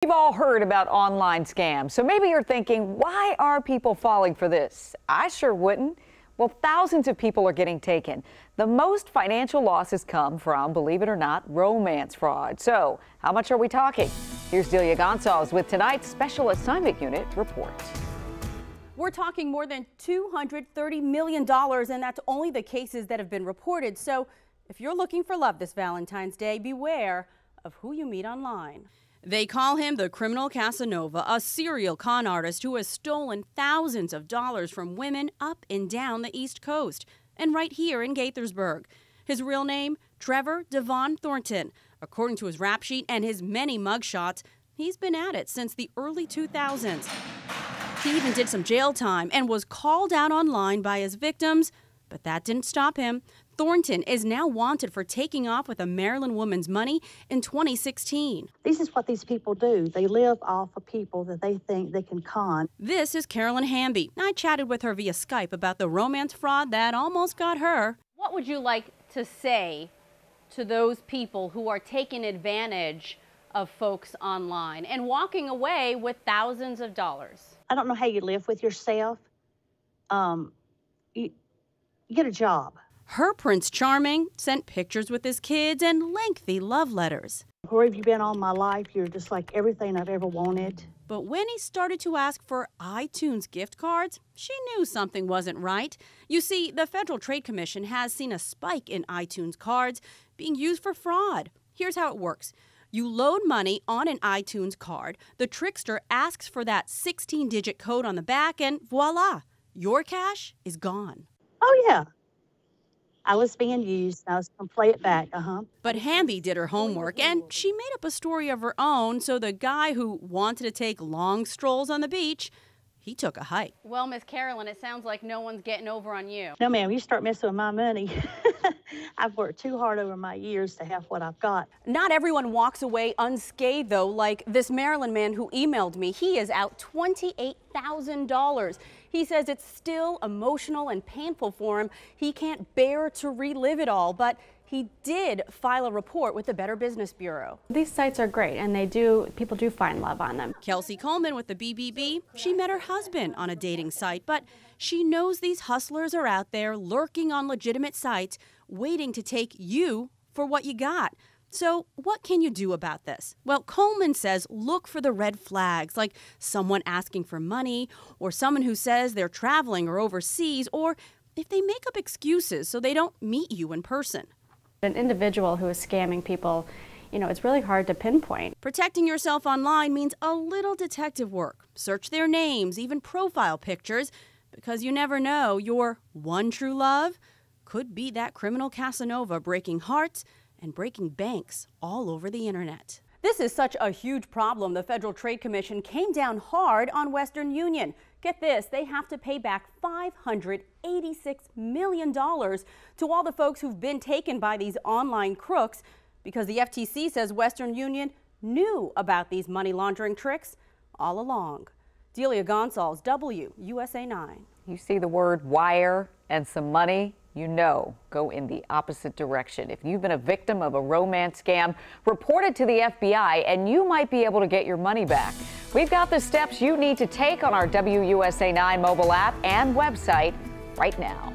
We've all heard about online scams, so maybe you're thinking, why are people falling for this? I sure wouldn't. Well, thousands of people are getting taken. The most financial losses come from, believe it or not, romance fraud. So, how much are we talking? Here's Delia Gonzalez with tonight's Special Assignment Unit report. We're talking more than $230 million, and that's only the cases that have been reported. So, if you're looking for love this Valentine's Day, beware of who you meet online. They call him the criminal Casanova, a serial con artist who has stolen thousands of dollars from women up and down the East Coast and right here in Gaithersburg. His real name, Trevor Devon Thornton. According to his rap sheet and his many mugshots, he's been at it since the early 2000s. He even did some jail time and was called out online by his victims, but that didn't stop him. Thornton is now wanted for taking off with a Maryland woman's money in 2016. This is what these people do. They live off of people that they think they can con. This is Carolyn Hamby. I chatted with her via Skype about the romance fraud that almost got her. What would you like to say to those people who are taking advantage of folks online and walking away with thousands of dollars? I don't know how you live with yourself. You get a job. Her Prince Charming sent pictures with his kids and lengthy love letters. Where have you been all my life? You're just like everything I've ever wanted. But when he started to ask for iTunes gift cards, she knew something wasn't right. You see, the Federal Trade Commission has seen a spike in iTunes cards being used for fraud. Here's how it works. You load money on an iTunes card, the trickster asks for that 16-digit code on the back, and voila, your cash is gone. Oh, yeah. I was being used. I was going to play it back, But Hamby did her homework, and she made up a story of her own, so the guy who wanted to take long strolls on the beach, he took a hike. Well, Miss Carolyn, it sounds like no one's getting over on you. No, ma'am, you start messing with my money. I've worked too hard over my years to have what I've got. Not everyone walks away unscathed, though, like this Maryland man who emailed me. He is out $28,000. He says it's still emotional and painful for him. He can't bear to relive it all, but he did file a report with the Better Business Bureau. These sites are great, and people do find love on them. Kelsey Coleman with the BBB, she met her husband on a dating site, but she knows these hustlers are out there lurking on legitimate sites, waiting to take you for what you got. So what can you do about this? Well, Coleman says look for the red flags, like someone asking for money, or someone who says they're traveling or overseas, or if they make up excuses so they don't meet you in person. An individual who is scamming people, it's really hard to pinpoint. Protecting yourself online means a little detective work. Search their names, even profile pictures, because you never know, your one true love could be that criminal Casanova breaking hearts and breaking banks all over the internet. This is such a huge problem. The Federal Trade Commission came down hard on Western Union. Get this, they have to pay back $586 million to all the folks who've been taken by these online crooks because the FTC says Western Union knew about these money laundering tricks all along. Delia Gonzalez, WUSA 9. You see the word wire and some money, go in the opposite direction. If you've been a victim of a romance scam, report it to the FBI and you might be able to get your money back. We've got the steps you need to take on our WUSA 9 mobile app and website right now.